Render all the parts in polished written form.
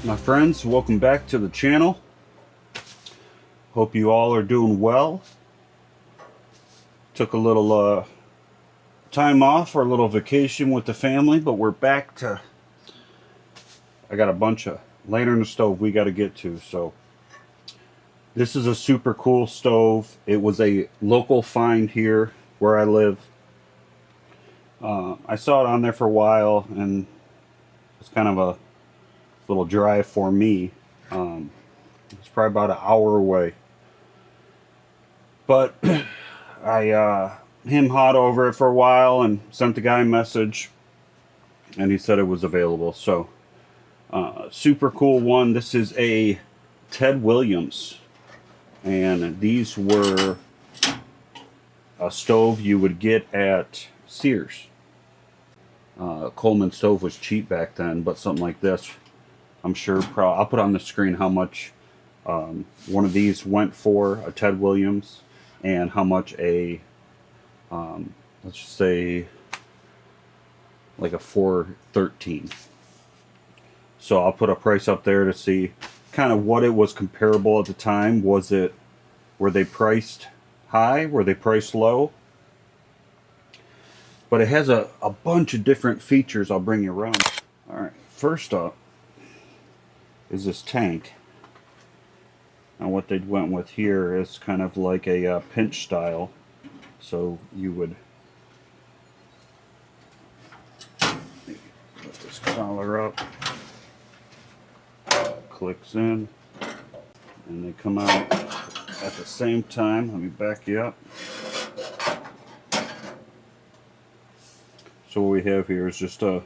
My friends, welcome back to the channel. Hope you all are doing well. Took a little time off for a little vacation with the family, but we're back to... I got a bunch of lantern stove we got to get to. So this is a super cool stove. It was a local find here where I live. I saw it on there for a while, and it's kind of a little drive for me. It's probably about an hour away, but I him-hawed over it for a while and sent the guy a message, and he said it was available. So super cool one. This is a Ted Williams, and these were a stove you would get at Sears. Coleman stove was cheap back then, but something like this, I'm sure, I'll put on the screen how much one of these went for, a Ted Williams, and how much a, let's just say, like a 413. So I'll put a price up there to see kind of what it was comparable at the time. Were they priced high? Were they priced low? But it has a bunch of different features I'll bring you around. Alright, first up is this tank. Now what they went with here is kind of like a pinch style. So you would put this collar up, clicks in, and they come out at the same time. Let me back you up. So what we have here is just a,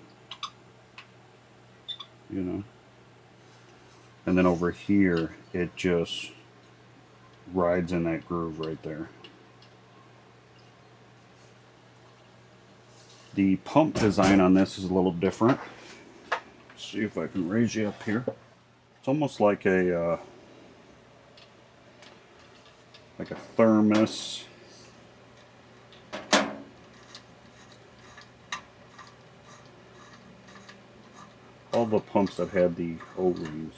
and then over here it just rides in that groove right there. The pump design on this is a little different. Let's see if I can raise you up here. It's almost like a thermos. All the pumps that had the O-rings.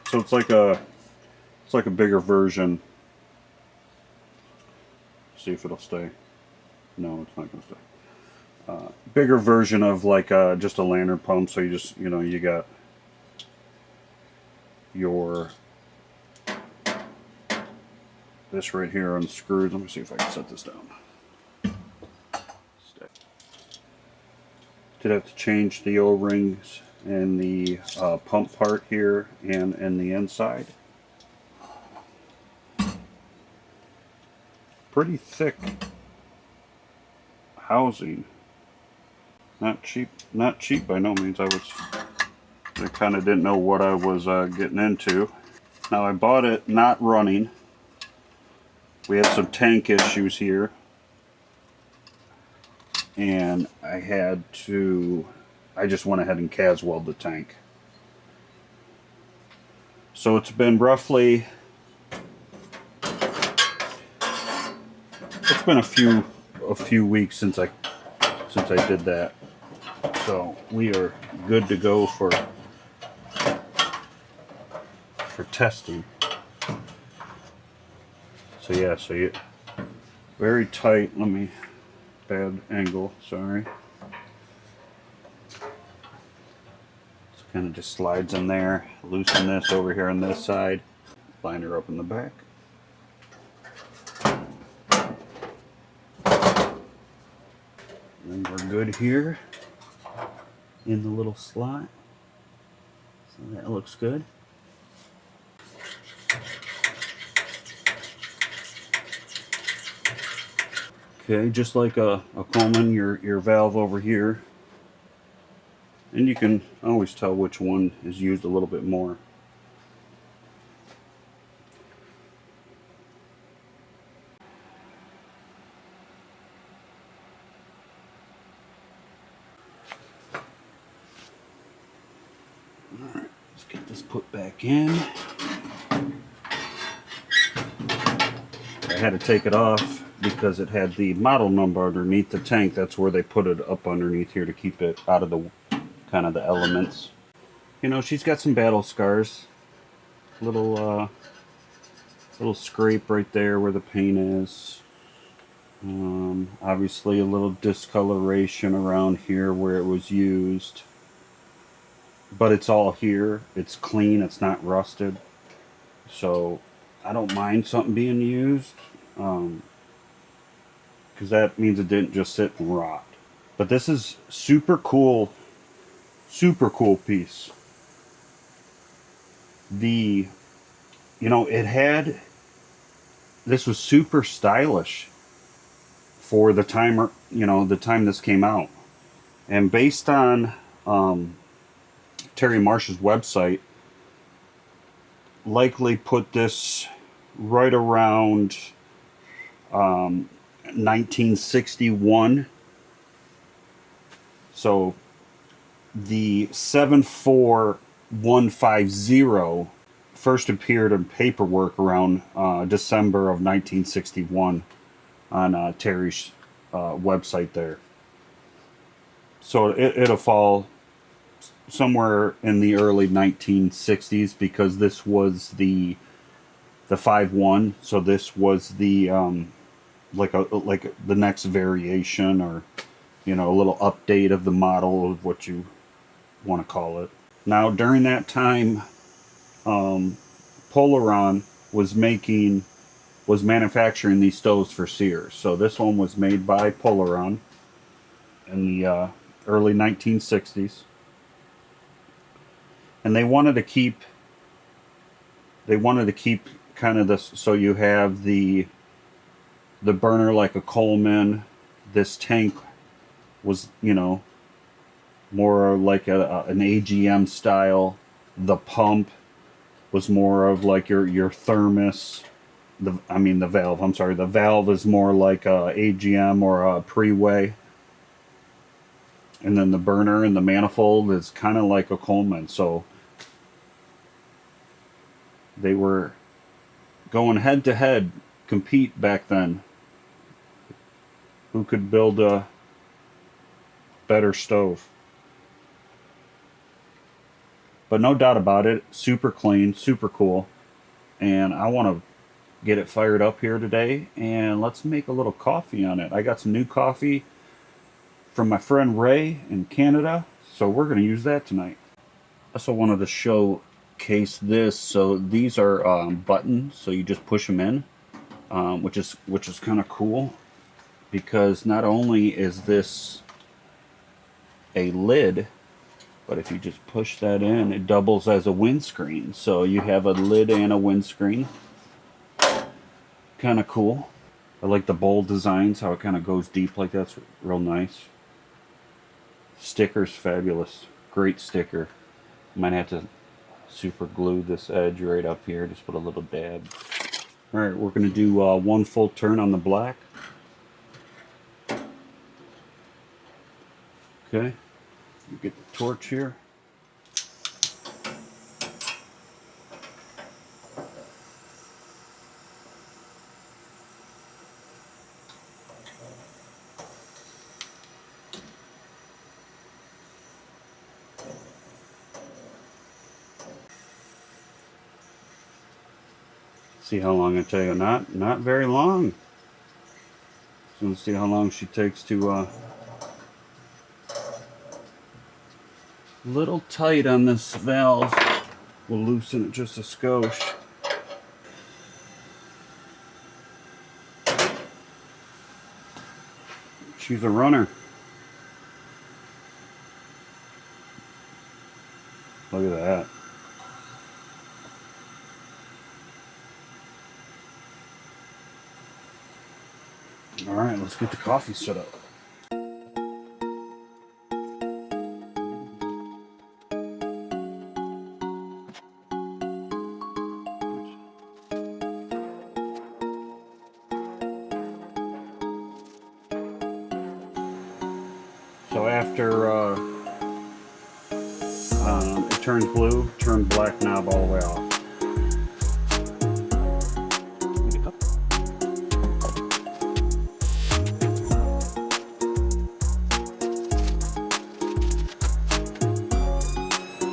So it's like a bigger version. See if it'll stay. No, it's not going to stay. Bigger version of like just a lantern pump. So you just, you got your this right here on the screws. Let me see if I can set this down. Did have to change the O-rings and the pump part here and the inside. Pretty thick housing. Not cheap by no means. I kind of didn't know what I was getting into. Now I bought it not running. We had some tank issues here, and I just went ahead and Caswelled the tank. So it's been roughly, it's been a few weeks since I did that. So we are good to go for testing. So yeah, very tight. Bad angle, sorry. So kind of just slides in there. Loosen this over here on this side. Line her up in the back. And we're good here in the little slot. So that looks good. Okay, just like a Coleman, your valve over here, and you can always tell which one is used a little bit more. Alright, let's get this put back in. I had to take it off because it had the model number underneath the tank. That's where they put it up underneath here to keep it out of the kind of the elements. You know, she's got some battle scars. Little little scrape right there where the paint is. Obviously a little discoloration around here where it was used. But it's all here. It's clean. It's not rusted. So I don't mind something being used. Because that means it didn't just sit and rot. But this is super cool piece. You know, this was super stylish for the time, you know, the time this came out. And based on Terry Marsh's website, likely put this right around 1961. So the 74150 first appeared in paperwork around December of 1961 on Terry's website there. So it'll fall somewhere in the early 1960s because this was the 5.1. So this was the like the next variation, or you know, a little update of the model, of what you want to call it. Now during that time, Polaron was manufacturing these stoves for Sears. So this one was made by Polaron in the early 1960s, and they wanted to keep kind of this, so you have the burner like a Coleman. This tank was, you know, more like an AGM style. The pump was more of like your thermos. The valve. I'm sorry. The valve is more like a AGM or a pre-way. And then the burner and the manifold is kind of like a Coleman. So they were going head to head, compete back then. Who could build a better stove? But no doubt about it, super clean, super cool. And I want to get it fired up here today, and let's make a little coffee on it. I got some new coffee from my friend Ray in Canada, so we're going to use that tonight. I also wanted to showcase this. So these are buttons, so you just push them in, which is kind of cool, because not only is this a lid, but if you just push that in, it doubles as a windscreen. So you have a lid and a windscreen. Kind of cool. I like the bold designs, how it kind of goes deep like that. It's real nice. Sticker's fabulous. Great sticker. Might have to super glue this edge right up here. Just put a little dab. Alright, we're going to do one full turn on the black. Okay. You get the torch here. See how long it takes. Not very long. So let's see how long she takes to little tight on this valve. We'll loosen it just a skosh. She's a runner. Look at that. All right, let's get the coffee set up. So after it turns blue, turn black knob all the way off.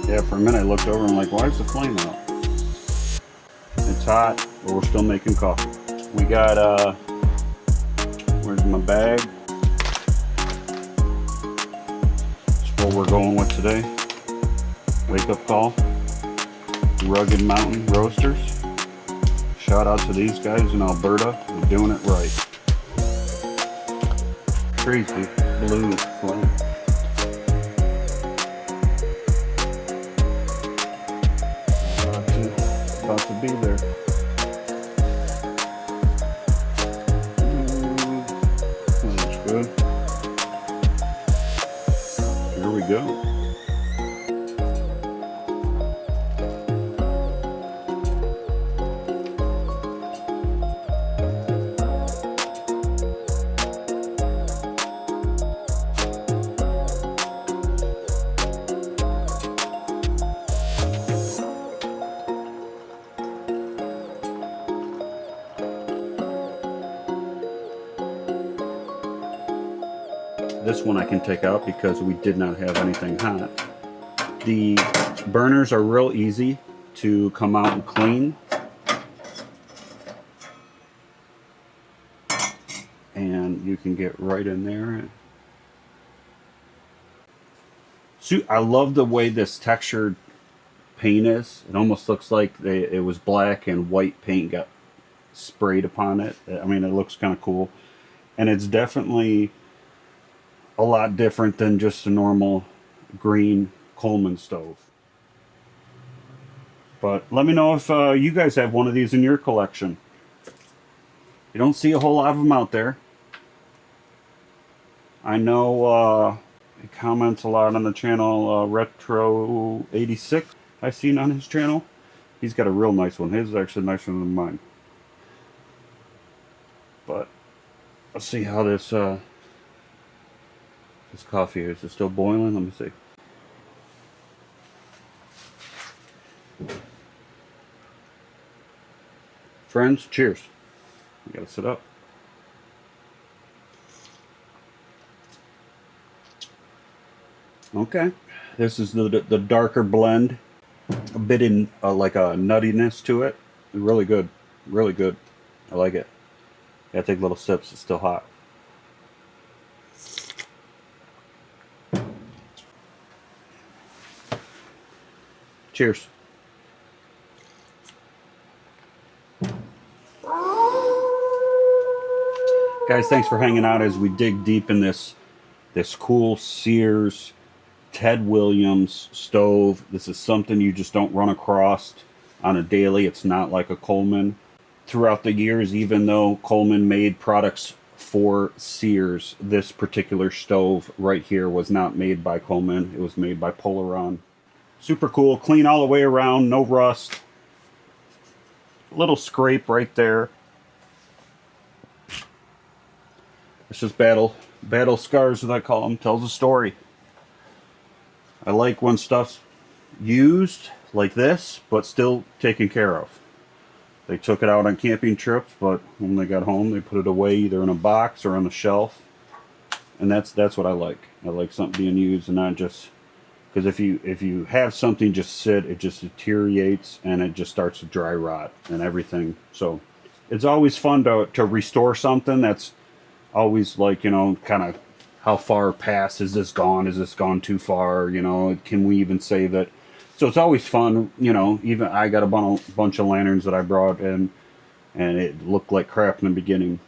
Yeah, for a minute I looked over and I'm like, why is the flame out? It's hot, but we're still making coffee. We got, where's my bag? That's what we're going with today. Wake up call. Rugged Mountain Roasters. Shout out to these guys in Alberta. They're doing it right. Crazy blue flame. About to be there. That's good. Here we go. This one I can take out because we did not have anything hot. The burners are real easy to come out and clean. And you can get right in there. So I love the way this textured paint is. It almost looks like it was black and white paint got sprayed upon it. I mean, it looks kind of cool. And it's definitely a lot different than just a normal green Coleman stove. But let me know if you guys have one of these in your collection. You don't see a whole lot of them out there. I know he comments a lot on the channel, Retro 86 I've seen on his channel. He's got a real nice one. His is actually nicer than mine. But let's see how this this coffee is. It still boiling? Let me see. Friends, cheers. We gotta sit up. Okay, this is the darker blend. A bit in like a nuttiness to it. Really good, really good. I like it. Gotta take little sips. It's still hot. Cheers. Guys, thanks for hanging out as we dig deep in this cool Sears Ted Williams stove. This is something you just don't run across on a daily. It's not like a Coleman. Throughout the years, even though Coleman made products for Sears, this particular stove right here was not made by Coleman. It was made by Polaron. Super cool, clean all the way around, no rust. Little scrape right there. It's just battle scars, as I call them. Tells a story. I like when stuff's used like this, but still taken care of. They took it out on camping trips, but when they got home, they put it away either in a box or on a shelf. And that's what I like. I like something being used and not just... Because if you have something just sit, it just deteriorates and it just starts to dry rot and everything. So it's always fun to restore something. That's always like, you know, kind of how far past is this gone? Is this gone too far? You know, can we even save it? So it's always fun, you know. Even I got a bunch of lanterns that I brought in, and it looked like crap in the beginning.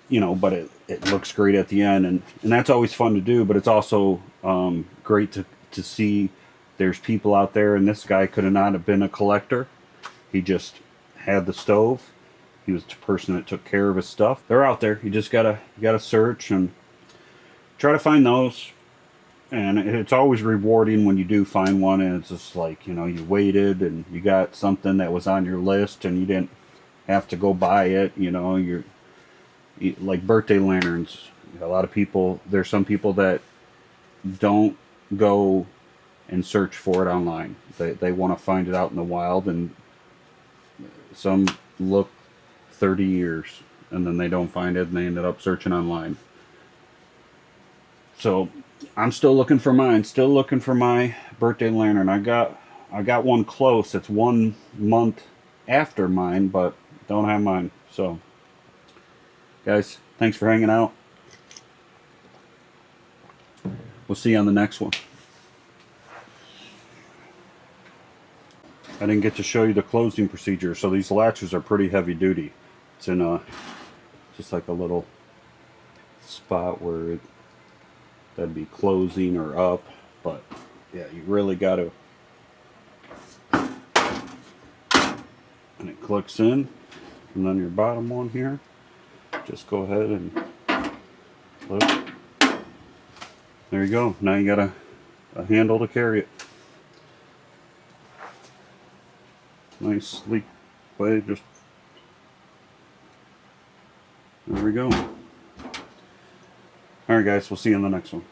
You know, but it looks great at the end, and that's always fun to do. But it's also great to see there's people out there, and this guy could have not have been a collector. He just had the stove. He was the person that took care of his stuff. They're out there. You just gotta search and try to find those. And it's always rewarding when you do find one, and it's just like, you know, you waited and you got something that was on your list, and you didn't have to go buy it. You know, you're like birthday lanterns. A lot of people, there's some people that don't go and search for it online. They want to find it out in the wild, and some look 30 years and then they don't find it and they ended up searching online. So I'm still looking for mine. Still looking for my birthday lantern. I got one close. It's 1 month after mine, but don't have mine. So, guys, thanks for hanging out. We'll see you on the next one. I didn't get to show you the closing procedure. So these latches are pretty heavy duty. It's in a just like a little spot where that'd be closing or up, but yeah, you really got to. And it clicks in, and then your bottom one here, just go ahead and flip. There you go. Now you got a handle to carry it. Nice sleek way. Just there we go. All right, guys. We'll see you in the next one.